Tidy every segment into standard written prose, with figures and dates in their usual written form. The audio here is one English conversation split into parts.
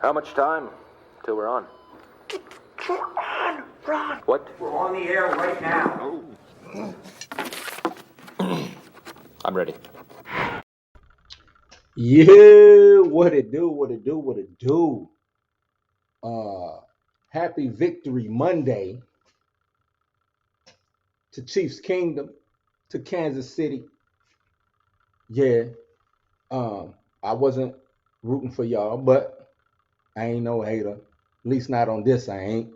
How much time till we're on? We're on, Ron. What? We're on the air right now. I'm ready. Yeah, what it do? Happy Victory Monday to Chiefs Kingdom, to Kansas City. Yeah, I wasn't rooting for y'all, but I ain't no hater. At least not on this, I ain't.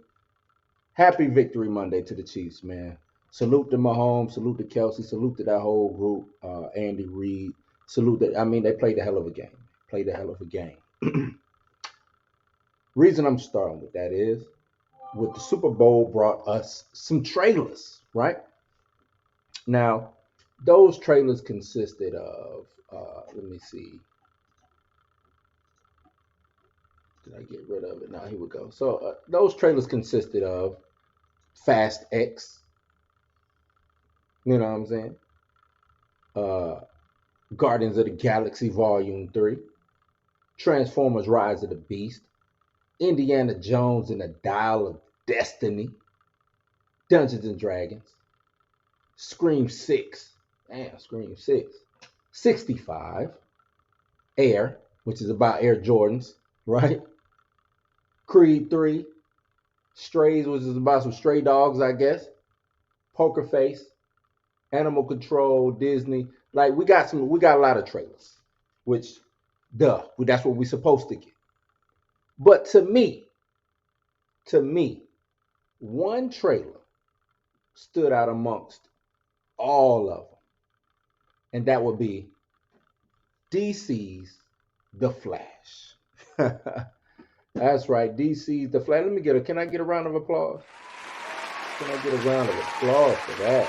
Happy Victory Monday to the Chiefs, man. Salute to Mahomes, salute to Kelsey, salute to that whole group, Andy Reid. Salute that. I mean, they played a hell of a game. Reason I'm starting with that is with the Super Bowl brought us some trailers, right? Now, those trailers consisted of, let me see. Did I get rid of it? Now, here we go. So, those trailers consisted of Fast X, you know what I'm saying? Guardians of the Galaxy Volume 3, Transformers Rise of the Beast, Indiana Jones and the Dial of Destiny, Dungeons and Dragons, Scream 6, damn, Scream 6, 65, Air, which is about Air Jordans, right? Creed 3, Strays, which is about some stray dogs, I guess, Poker Face, Animal Control, Disney. Like we got a lot of trailers, which, that's what we're supposed to get. But to me, one trailer stood out amongst all of them, and that would be DC's The Flash. That's right, DC's The Flash. Can I get a round of applause? Can I get a round of applause for that?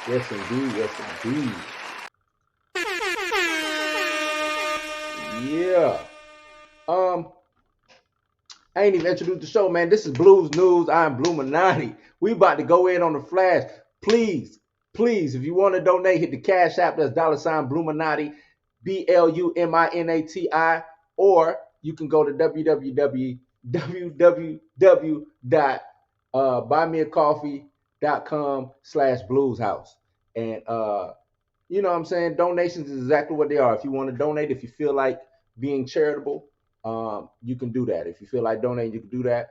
Yes, indeed. Yeah. I ain't even introduced the show, man. This is Blues News. I'm Bluminati. We about to go in on the Flash. Please, if you want to donate, hit the Cash App. That's $Bluminati, BLUMINATI, or you can go to www.buymeacoffee.com/blueshouse. And you know what I'm saying? Donations is exactly what they are. If you want to donate, if you feel like being charitable, you can do that. If you feel like donating, you can do that.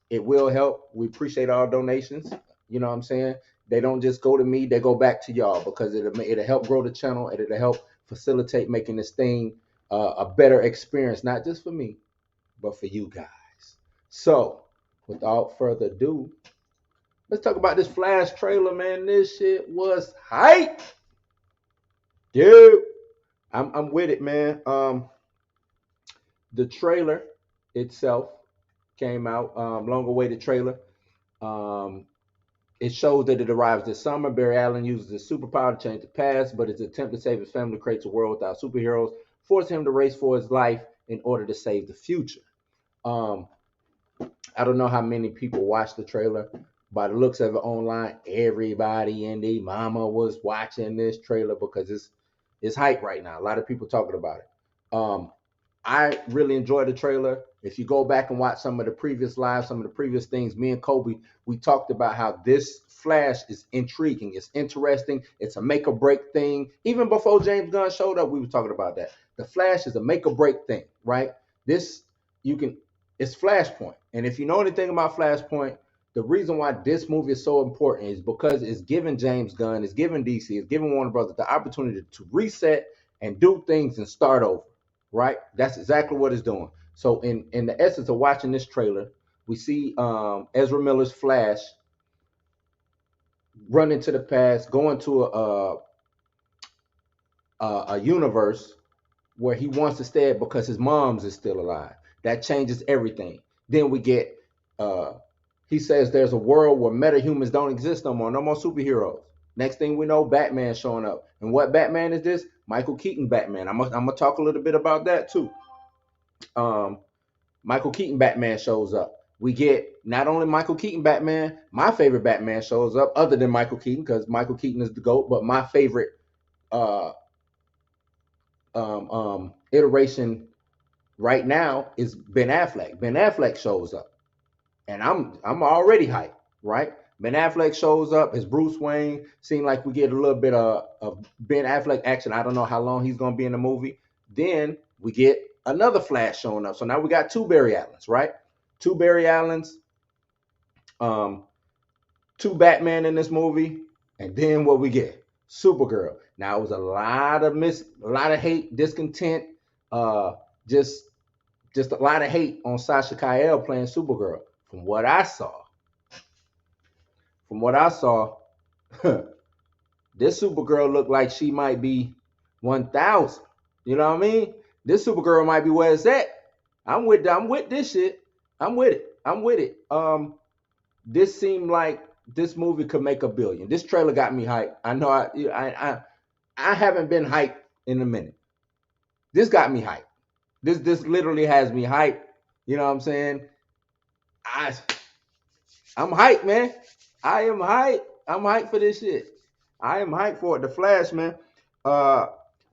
It will help. We appreciate all donations. You know what I'm saying? They don't just go to me, they go back to y'all, because it'll help grow the channel, and it'll help facilitate making this thing a better experience, not just for me, but for you guys. So, without further ado, let's talk about this Flash trailer, man. This shit was hype. Dude, I'm with it, man. The trailer itself came out, long-awaited trailer. It shows that it arrives this summer. Barry Allen uses his superpower to change the past, but his attempt to save his family creates a world without superheroes, forcing him to race for his life in order to save the future. I don't know how many people watched the trailer. By the looks of it online, everybody and their mama was watching this trailer because it's hype right now. A lot of people talking about it. I really enjoyed the trailer. If you go back and watch some of the previous lives, some of the previous things, me and Kobe, we talked about how this Flash is intriguing. It's interesting. It's a make or break thing. Even before James Gunn showed up, we were talking about that. The Flash is a make or break thing, right? It's Flashpoint. And if you know anything about Flashpoint, the reason why this movie is so important is because it's giving James Gunn, it's giving DC, it's giving Warner Brothers the opportunity to reset and do things and start over. Right? That's exactly what it's doing. So in the essence of watching this trailer, we see Ezra Miller's Flash run into the past, go into a universe where he wants to stay because his mom's is still alive. That changes everything. Then we get he says there's a world where metahumans don't exist no more superheroes. Next thing we know, Batman showing up. And what Batman is this? Michael Keaton Batman. I'm gonna talk a little bit about that too. Michael Keaton Batman shows up. We get not only Michael Keaton Batman, my favorite Batman shows up, other than Michael Keaton, because Michael Keaton is the GOAT, but my favorite iteration right now is Ben Affleck. Ben Affleck shows up, and I'm already hyped, right? Ben Affleck shows up as Bruce Wayne. Seemed like we get a little bit of Ben Affleck action. I don't know how long he's gonna be in the movie. Then we get another Flash showing up. So now we got two Barry Allens, right? Two Barry Allens, two Batman in this movie, and then what we get? Supergirl. Now it was a lot of hate, discontent, just a lot of hate on Sasha Kyle playing Supergirl. From what I saw, this Supergirl looked like she might be 1,000. You know what I mean? This Supergirl might be where it's at. I'm with this shit. I'm with it. This seemed like this movie could make $1 billion. This trailer got me hyped. I know I haven't been hyped in a minute. This got me hyped. This literally has me hyped. You know what I'm saying? I'm hyped, man. I am hyped. I'm hyped for this shit. I am hyped for it. The Flash, man.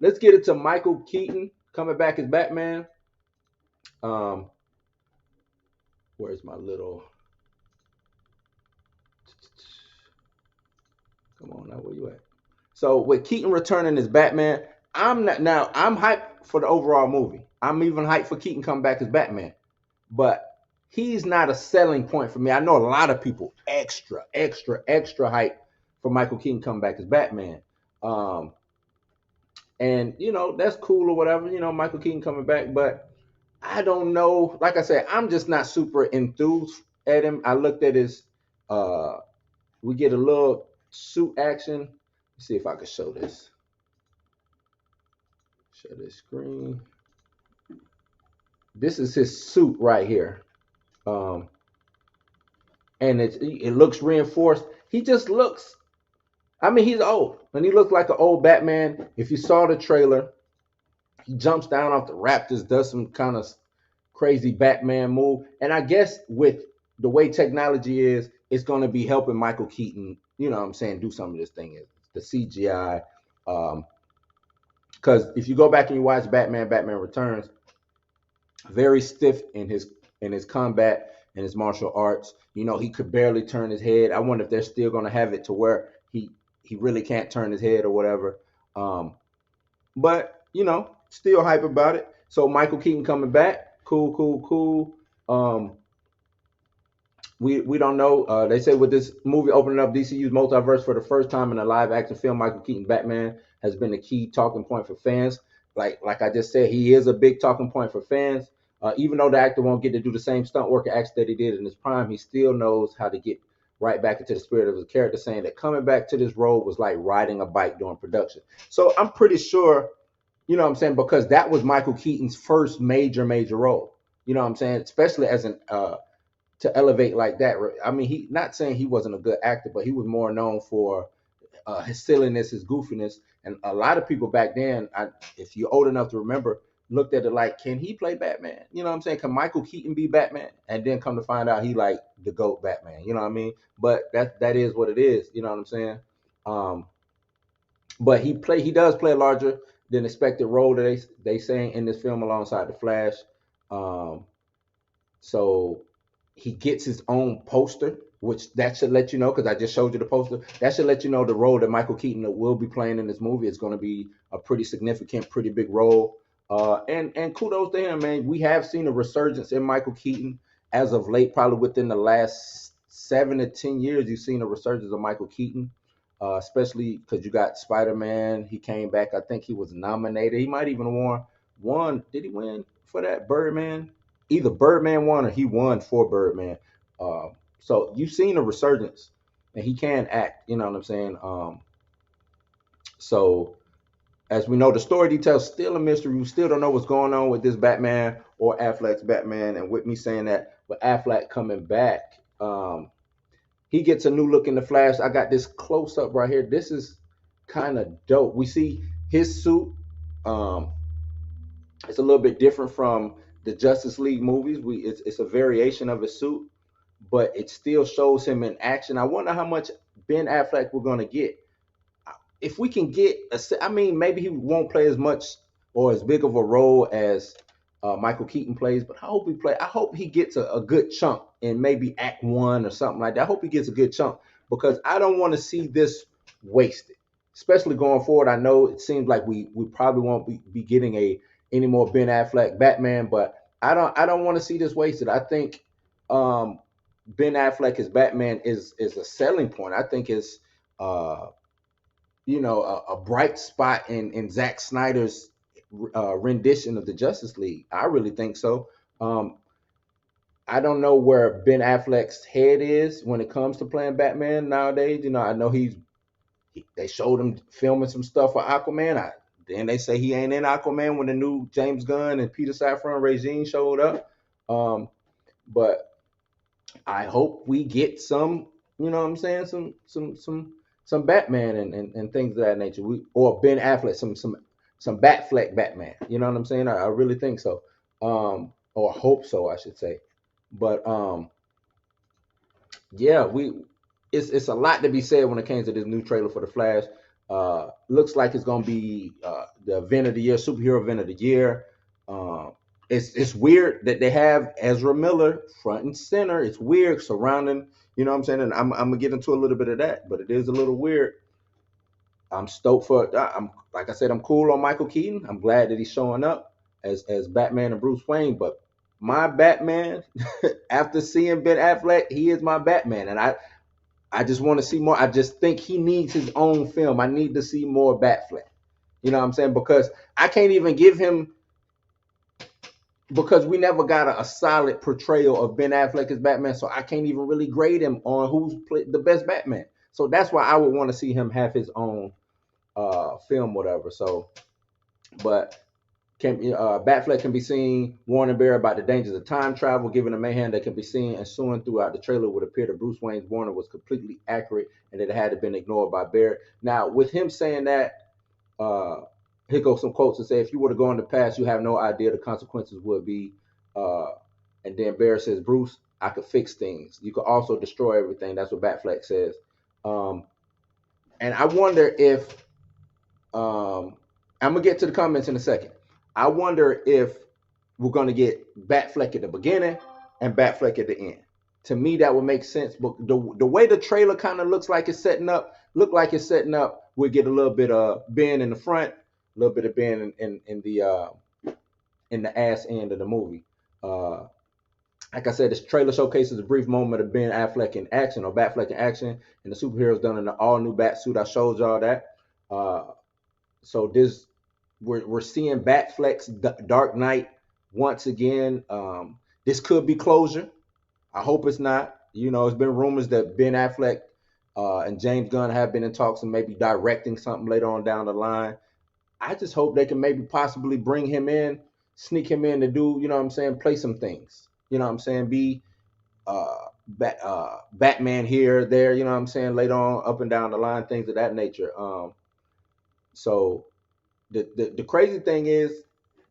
Let's get it to Michael Keaton coming back as Batman. Where's my little? Come on now, where you at? So with Keaton returning as Batman, I'm hyped for the overall movie. I'm even hyped for Keaton coming back as Batman. But he's not a selling point for me. I know a lot of people extra hype for Michael Keaton coming back as Batman. And that's cool or whatever, Michael Keaton coming back, but I don't know. Like I said, I'm just not super enthused at him. I looked at his we get a little suit action. Let's see if I can show this. Share this screen. This is his suit right here. And it looks reinforced. He just looks, he's old. And he looks like an old Batman. If you saw the trailer, he jumps down off the Raptors, does some kind of crazy Batman move. And I guess with the way technology is, it's going to be helping Michael Keaton, do some of this thing. The CGI. Because if you go back and you watch Batman Returns, very stiff in his combat and his martial arts. He could barely turn his head. I wonder if they're still going to have it to where he really can't turn his head or whatever. But still hype about it. So Michael Keaton coming back, cool. We don't know. They say with this movie opening up DCU's multiverse for the first time in a live action film, Michael Keaton Batman has been a key talking point for fans. Like I just said, he is a big talking point for fans. Even though the actor won't get to do the same stunt work acts that he did in his prime, he still knows how to get right back into the spirit of his character, saying that coming back to this role was like riding a bike during production. So I'm pretty sure, because that was Michael Keaton's first major role. Especially as an to elevate like that. He not saying he wasn't a good actor, but he was more known for his silliness, his goofiness. And a lot of people back then, if you're old enough to remember, looked at it like, can he play Batman? Can Michael Keaton be Batman? And then come to find out he like the GOAT Batman. But that is what it is. But he does play a larger than expected role that they saying in this film alongside the Flash. So he gets his own poster, which that should let you know, because I just showed you the poster. That should let you know the role that Michael Keaton will be playing in this movie is going to be a pretty significant, pretty big role. And kudos to him, man. We have seen a resurgence in Michael Keaton as of late, probably within the last 7 to 10 years. You've seen a resurgence of Michael Keaton, especially because you got Spider-Man. He came back. I think he was nominated. He might even won. Did he win for that? Birdman? Either Birdman won or he won for Birdman. So you've seen a resurgence, and he can act. You know what I'm saying? So as we know, the story details still a mystery. We still don't know what's going on with this Batman or Affleck's Batman. And with me saying that, with Affleck coming back, he gets a new look in the Flash. I got this close up right here. This is kind of dope. We see his suit. It's a little bit different from the Justice League movies. It's a variation of his suit, but it still shows him in action. I wonder how much Ben Affleck we're going to get. If we can get maybe he won't play as much or as big of a role as Michael Keaton plays, but I hope he gets a good chunk in maybe Act One or something like that. I hope he gets a good chunk because I don't want to see this wasted, especially going forward. I know it seems like we probably won't be getting any more Ben Affleck Batman, but I don't want to see this wasted. I think um, Ben Affleck as Batman is a selling point. I think it's uh, a bright spot in Zack Snyder's rendition of the Justice League. I really think so. Um, I don't know where Ben Affleck's head is when it comes to playing Batman nowadays. I know they showed him filming some stuff for Aquaman. Then they say he ain't in Aquaman when the new James Gunn and Peter Safran regime showed up. But I hope we get some, you know what I'm saying, some Batman and things of that nature. Or Ben Affleck, some Batfleck Batman. You know what I'm saying? I really think so. Or hope so, I should say. But yeah, it's a lot to be said when it comes to this new trailer for the Flash. Looks like it's gonna be the event of the year, superhero event of the year. It's weird that they have Ezra Miller front and center. It's weird surrounding, you know what I'm saying? And I'm gonna get into a little bit of that, but it is a little weird. I'm stoked for I'm like I said, I'm cool on Michael Keaton. I'm glad that he's showing up as Batman and Bruce Wayne, but my Batman, after seeing Ben Affleck, he is my Batman. And I just want to see more. I just think he needs his own film. I need to see more Batfleck. You know what I'm saying? Because I can't even give him, because we never got a solid portrayal of Ben Affleck as Batman, so I can't even really grade him on who's played the best Batman. So that's why I would want to see him have his own film, whatever. So, but Batfleck can be seen warning Barry about the dangers of time travel, given a mayhem that can be seen ensuing throughout the trailer. Would appear that Bruce Wayne's warning was completely accurate and that it had been ignored by Barry. Now, with him saying that, here goes some quotes that say, "If you were to go in the past, you have no idea the consequences would be." And then Barry says, "Bruce, I could fix things. You could also destroy everything." That's what Batfleck says. And I wonder if I'm gonna get to the comments in a second. I wonder if we're gonna get Batfleck at the beginning and Batfleck at the end. To me, that would make sense. But the way the trailer kind of looks like it's setting up, we'll get a little bit of Ben in the front, a little bit of Ben in the ass end of the movie. Like I said, this trailer showcases a brief moment of Ben Affleck in action, or Batfleck in action, and the superheroes done in the all new bat suit. I showed y'all that. So this we're seeing Batfleck's Dark Knight once again. This could be closure. I hope it's not. It's been rumors that Ben Affleck and James Gunn have been in talks and maybe directing something later on down the line. I just hope they can maybe possibly bring him in, sneak him in to do, play some things. Be Batman here, there, later on, up and down the line, things of that nature. So the crazy thing is,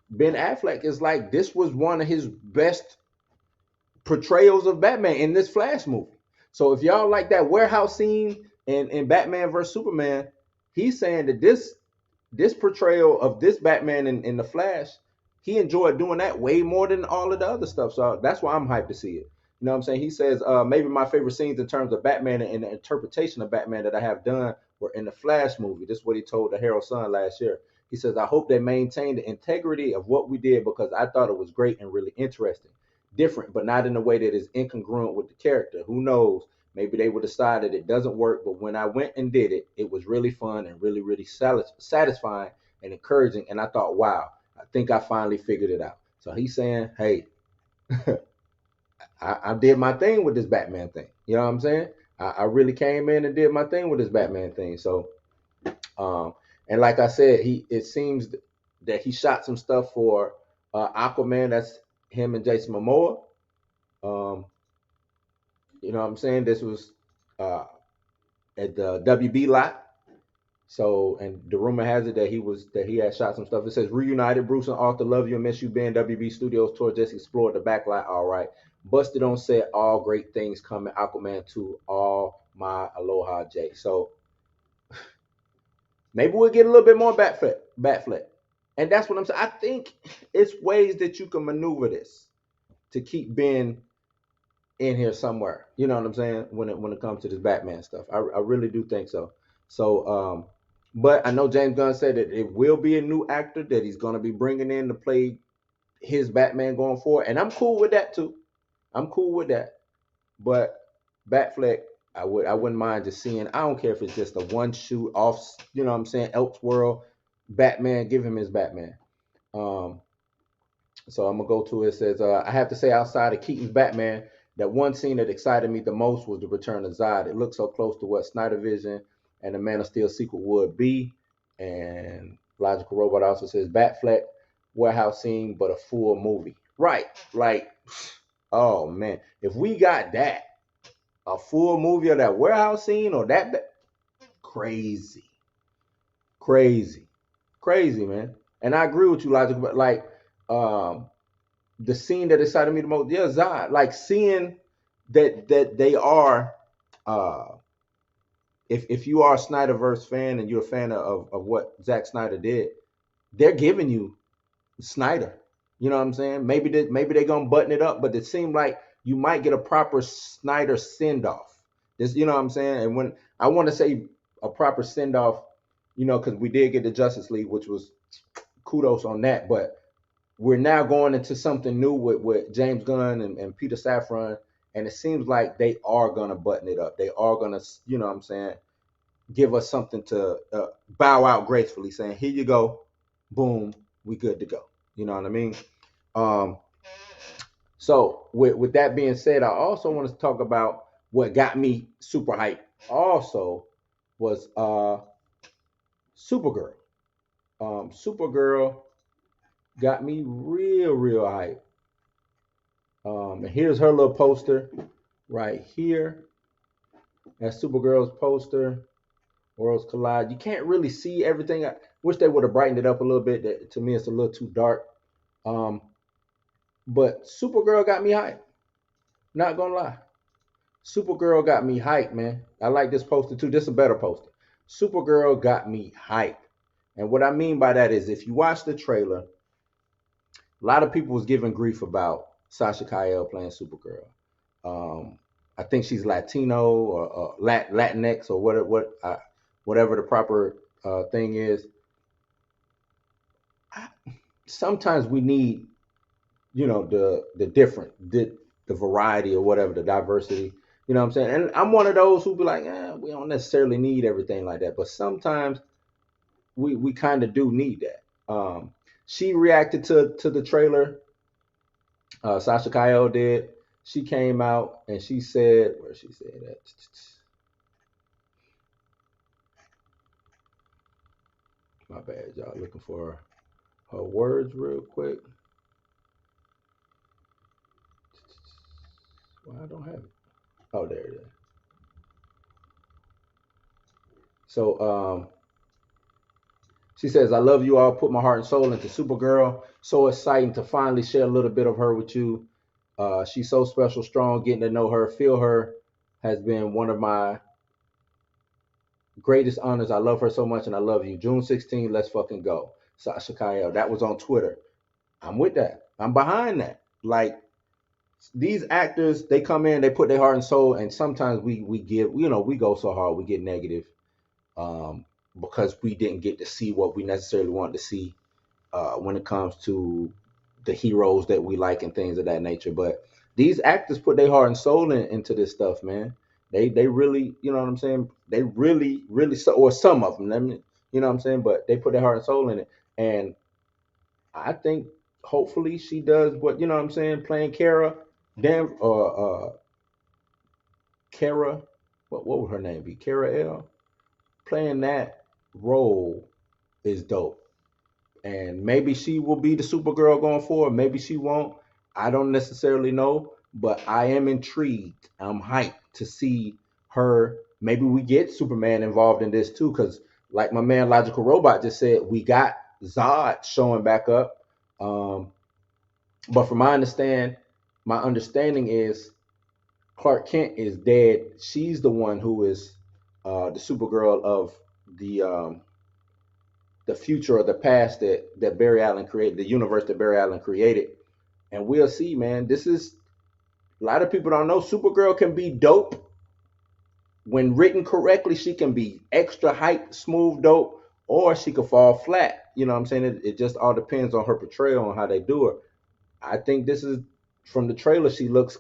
Ben Affleck is like, this was one of his best portrayals of Batman in this Flash movie. So if y'all like that warehouse scene in Batman vs Superman, he's saying that this portrayal of this Batman in the Flash, he enjoyed doing that way more than all of the other stuff. So that's why I'm hyped to see it. You know what I'm saying? He says, maybe my favorite scenes in terms of Batman and the interpretation of Batman that I have done were in the Flash movie. This is what he told the Herald Sun last year. He says, I hope they maintain the integrity of what we did because I thought it was great and really interesting. Different, but not in a way that is incongruent with the character. Who knows? Maybe they would decide that it doesn't work, but when I went and did it, it was really fun and really, really satisfying and encouraging. And I thought, wow, I think I finally figured it out. So he's saying, hey, I did my thing with this Batman thing. You know what I'm saying? I really came in and did my thing with this Batman thing. So, and like I said, it seems that he shot some stuff for Aquaman. That's him and Jason Momoa. You know what I'm saying? This was at the WB lot. So, and the rumor has it that he had shot some stuff. It says, reunited, Bruce and Arthur, love you and miss you, Ben. WB Studios tour just explored the backlot. All right. Busted on set, all great things coming. Aquaman 2, all my aloha, Jay. So maybe we'll get a little bit more Batfleck. And that's what I'm saying. I think it's ways that you can maneuver this to keep Ben in here somewhere. You know what I'm saying? When it comes to this Batman stuff, I really do think so. So, but I know James Gunn said that it will be a new actor that he's going to be bringing in to play his Batman going forward, and I'm cool with that too. I'm cool with that. But Batfleck, I wouldn't mind just seeing. I don't care if it's just a one shoot off. You know what I'm saying? Elseworld, Batman, give him his Batman. Um, so I'm gonna go to it. It says, I have to say, outside of Keaton's Batman, that one scene that excited me the most was the return of Zod. It looked so close to what Snyder Vision and the Man of Steel sequel would be. And Logical Robot also says Batfleck warehouse scene, but a full movie. Right. Like, oh man, if we got that, a full movie of that warehouse scene or that crazy, crazy, crazy, man. And I agree with you, Logical, but like, um, the scene that excited me the most, yeah, Zod. Like seeing that they are, uh, if you are a Snyderverse fan and you're a fan of what Zack Snyder did, they're giving you Snyder. You know what I'm saying? Maybe they're gonna button it up, but it seemed like you might get a proper Snyder send off. This, you know what I'm saying? And when I want to say a proper send off, you know, because we did get the Justice League, which was kudos on that, but we're now going into something new with James Gunn and Peter Safran, and it seems like they are gonna button it up. They are gonna, you know what I'm saying, give us something to bow out gracefully, saying, "Here you go, boom, we good to go." You know what I mean? Um, so with that being said, I also want to talk about what got me super hyped. Also, was Supergirl. Supergirl got me real hyped. And here's her little poster right here. That's Supergirl's poster. Worlds collide. You can't really see everything. I wish they would have brightened it up a little bit. To me, it's a little too dark. Um, but Supergirl got me hyped. Not gonna lie. Supergirl got me hyped, man. I like this poster too. This is a better poster. Supergirl got me hyped. And what I mean by that is if you watch the trailer, a lot of people was giving grief about Sasha Kyle playing Supergirl. I think she's Latino or Latinx or whatever the proper thing is. Sometimes we need, you know, the different, the variety or whatever, the diversity. You know what I'm saying? And I'm one of those who be like, we don't necessarily need everything like that, but sometimes we kind of do need that. She reacted to the trailer. Sasha Kyle did. She came out and she said, where she said that? My bad, y'all. Looking for her words real quick. Well, I don't have it. Oh, there it is. So she says, I love you all, put my heart and soul into Supergirl. So exciting to finally share a little bit of her with you. She's so special, strong, getting to know her, feel her has been one of my greatest honors. I love her so much and I love you. June 16, let's fucking go. Sasha Kyle. That was on Twitter. I'm with that. I'm behind that. Like these actors, they come in, they put their heart and soul, and sometimes we give, you know, we go so hard, we get negative because we didn't get to see what we necessarily wanted to see when it comes to the heroes that we like and things of that nature. But these actors put their heart and soul into this stuff, man. They really, you know what I'm saying? They really, or some of them, you know what I'm saying? But they put their heart and soul in it. And I think hopefully she does what, you know what I'm saying, playing Kara, Kara, what would her name be? Kara L. Playing that role is dope. And maybe she will be the Supergirl going forward. Maybe she won't. I don't necessarily know, but I am intrigued. I'm hyped to see her. Maybe we get Superman involved in this too, because like my man Logical Robot just said, we got Zod showing back up. But from my understanding is Clark Kent is dead. She's the one who is the Supergirl of the the future or the past that Barry Allen created, the universe that Barry Allen created. And we'll see, man. This is a lot of people don't know Supergirl can be dope. When written correctly, she can be extra hype, smooth, dope, or she could fall flat. You know what I'm saying? It just all depends on her portrayal and how they do it. I think this is from the trailer. She looks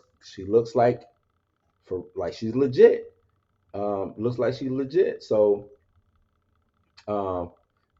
like she's legit. Looks like she's legit. So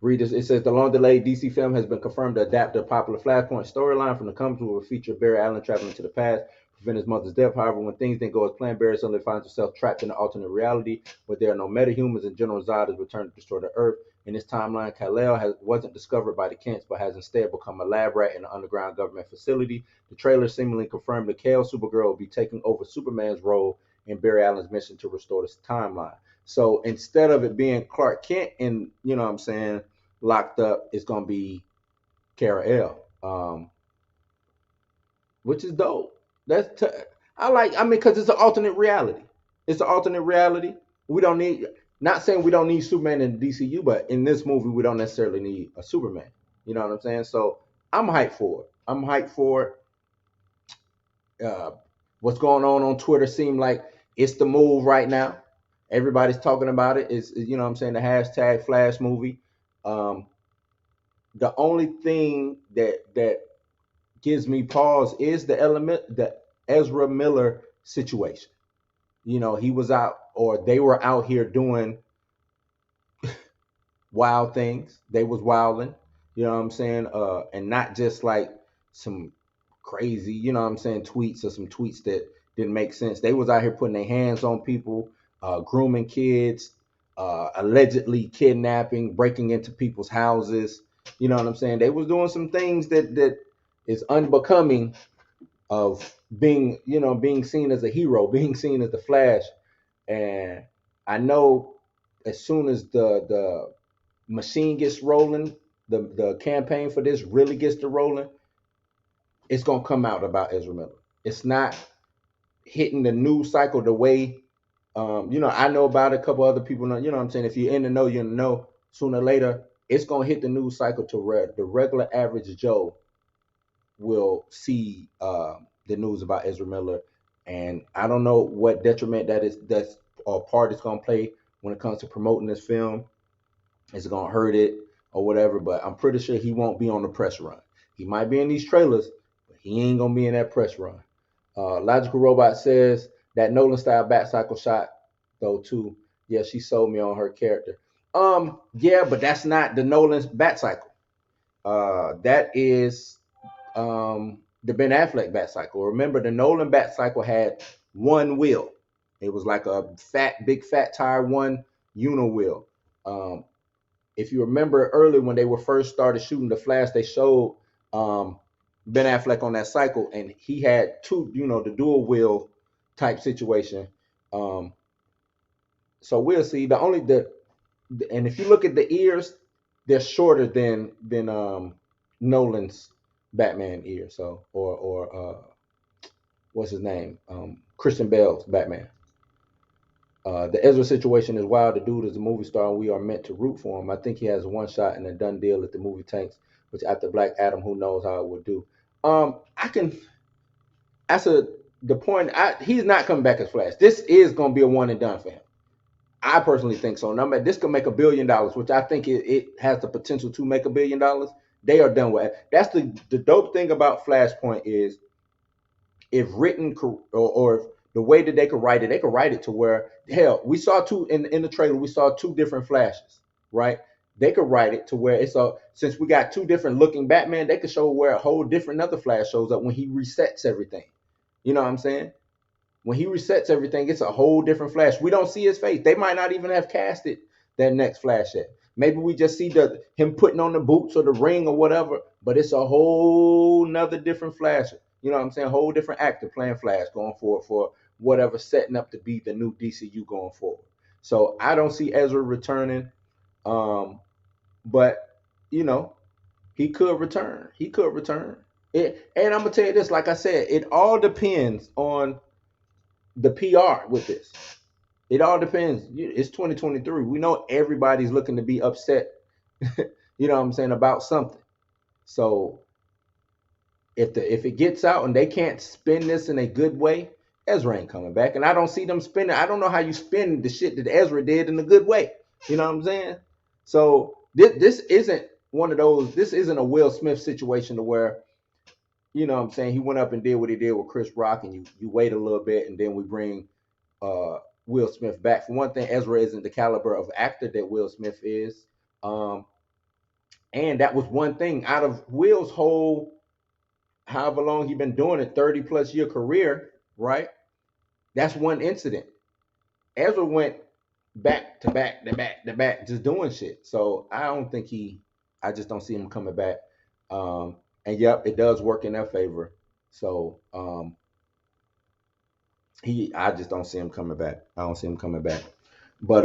readers, it says the long delayed DC film has been confirmed to adapt the popular Flashpoint storyline from the comics, will feature Barry Allen traveling to the past to prevent his mother's death. However, when things didn't go as planned, Barry suddenly finds himself trapped in an alternate reality where there are no metahumans and General Zod has returned to destroy the Earth. In this timeline, Kal-El wasn't discovered by the Kents, but has instead become a lab rat in an underground government facility. The trailer seemingly confirmed that Kal Supergirl will be taking over Superman's role in Barry Allen's mission to restore this timeline. So instead of it being Clark Kent and, you know what I'm saying, locked up, it's going to be Kal-El, which is dope. Because it's an alternate reality. It's an alternate reality. We don't need, not saying we don't need Superman in the DCU, but in this movie, we don't necessarily need a Superman. You know what I'm saying? So I'm hyped for it. What's going on Twitter seemed like it's the move right now. Everybody's talking about it. It's, you know what I'm saying, the hashtag Flash movie. The only thing that gives me pause is the Ezra Miller situation. You know, he was out, or they were out here doing wild things. They was wilding, you know what I'm saying? And not just like some crazy, you know what I'm saying, tweets or some tweets that didn't make sense. They was out here putting their hands on people, grooming kids, allegedly kidnapping, breaking into people's houses. You know what I'm saying? They was doing some things that is unbecoming of being seen as a hero, being seen as the Flash. And I know as soon as the machine gets rolling, the campaign for this really gets to rolling, it's gonna come out about Ezra Miller. It's not hitting the news cycle the way I know about it, a couple other people know, you know what I'm saying? If you're in the know, you're in the know. Sooner or later, it's gonna hit the news cycle to the regular average Joe will see the news about Ezra Miller. And I don't know what detriment that's or part it's gonna play when it comes to promoting this film. Is it gonna hurt it or whatever? But I'm pretty sure he won't be on the press run. He might be in these trailers, but he ain't gonna be in that press run. Logical Robot says that Nolan style Bat Cycle shot though too. Yeah, she sold me on her character. Yeah, but that's not the Nolan's Bat Cycle. That is the Ben Affleck Bat Cycle. Remember, the Nolan Bat Cycle had one wheel. It was like a big fat tire, one uni wheel. If you remember earlier when they were first started shooting the Flash, they showed Ben Affleck on that cycle, and he had two, the dual wheel type situation. So we'll see. And if you look at the ears, they're shorter than Nolan's Batman ear. So or what's his name? Christian Bale's Batman. The Ezra situation is wild. The dude is a movie star, and we are meant to root for him. I think he has one shot and a done deal if the movie tanks, which after Black Adam, who knows how it would do. The point. He's not coming back as Flash. This is going to be a one and done for him. I personally think so. Now, this could make $1 billion, which I think it has the potential to make $1 billion. They are done with it. That's the dope thing about Flashpoint is if written or if the way that they could write it to where, hell, we saw in the trailer, we saw two different Flashes, right? They could write it to where since we got two different looking Batman, they could show where a whole different other Flash shows up when he resets everything. You know what I'm saying? When he resets everything, it's a whole different Flash. We don't see his face. They might not even have casted that next Flash yet. Maybe we just see him putting on the boots or the ring or whatever, but it's a whole nother different Flash. You know what I'm saying? A whole different actor playing Flash going forward for whatever setting up to be the new DCU going forward. So I don't see Ezra returning. But, he could return. And I'm going to tell you this, like I said, it all depends on the PR with this. It all depends. It's 2023. We know everybody's looking to be upset you know what I'm saying, about something. So if it gets out and they can't spin this in a good way, Ezra ain't coming back. And I don't see them spinning. I don't know how you spin the shit that Ezra did in a good way. You know what I'm saying? So this isn't one of those. This isn't a Will Smith situation to where, you know what I'm saying, he went up and did what he did with Chris Rock, and you wait a little bit and then we bring uh Will Smith back. For one thing, Ezra isn't the caliber of actor that Will Smith is. Um, and that was one thing out of Will's whole, however long he been doing it, 30 plus year career, right? That's one incident. Ezra went back to back to back to back, just doing shit. So I don't think I just don't see him coming back. And yep, it does work in their favor. So I just don't see him coming back. I don't see him coming back. But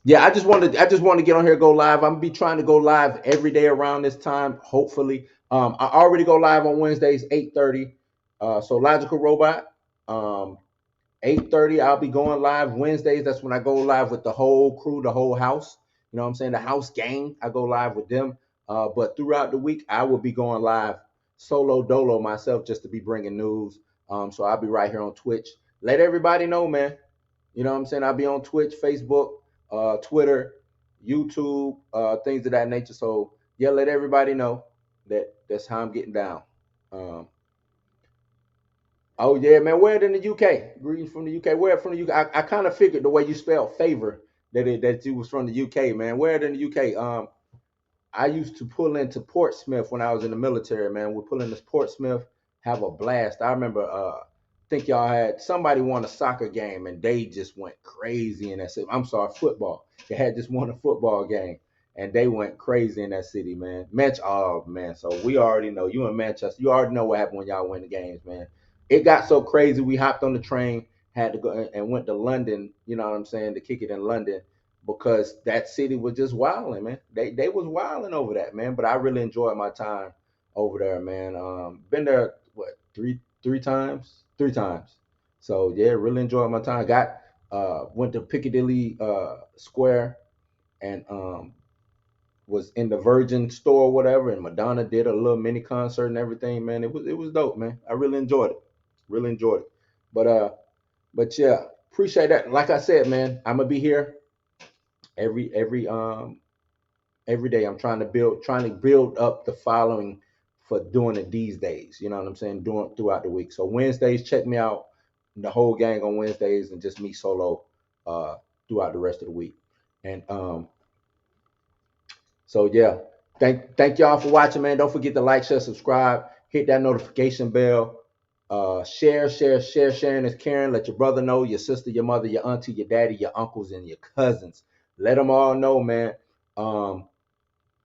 yeah, I just want to get on here, go live. I'm gonna be trying to go live every day around this time, hopefully. I already go live on Wednesdays, 8:30. So Logical Robot, 8:30. I'll be going live Wednesdays. That's when I go live with the whole crew, the whole house. You know what I'm saying? The house gang. I go live with them. But throughout the week, I will be going live solo dolo myself just to be bringing news. So I'll be right here on Twitch. Let everybody know, man. You know what I'm saying? I'll be on Twitch, Facebook, Twitter, YouTube, things of that nature. So yeah, let everybody know that that's how I'm getting down. Um, oh yeah, man. Where in the UK? Greetings from the UK. Where from the UK? I kind of figured the way you spelled favor that you was from the UK, man. Where in the UK? I used to pull into Portsmouth when I was in the military, man. We pull into Portsmouth, have a blast. I remember think y'all had somebody won a soccer game and they just went crazy in that city. I'm sorry, football. They had just won a football game and they went crazy in that city, man. Oh man, so we already know you in Manchester. You already know what happened when y'all win the games, man. It got so crazy. We hopped on the train, had to go and went to London. You know what I'm saying, to kick it in London because that city was just wilding, man. They was wilding over that, man. But I really enjoyed my time over there, man. Been there what three times, three times. So yeah, really enjoyed my time. Got went to Piccadilly Square and was in the Virgin store or whatever, and Madonna did a little mini concert and everything, man. It was dope, man. I really enjoyed it. Really enjoyed it. But yeah, appreciate that. Like I said, man, I'm gonna be here every day. I'm trying to build up the following for doing it these days. You know what I'm saying? Doing throughout the week. So Wednesdays, check me out. The whole gang on Wednesdays, and just me solo uh, throughout the rest of the week. And so yeah, thank y'all for watching, man. Don't forget to like, share, subscribe, hit that notification bell. Share. Sharing is caring. Let your brother know, your sister, your mother, your auntie, your daddy, your uncles, and your cousins. Let them all know, man. Um,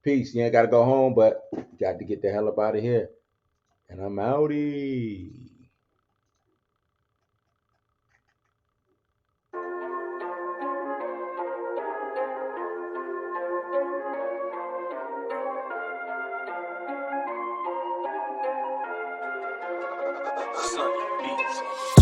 Peace. You ain't got to go home, but you got to get the hell up out of here. And I'm outie. Sunny Beats.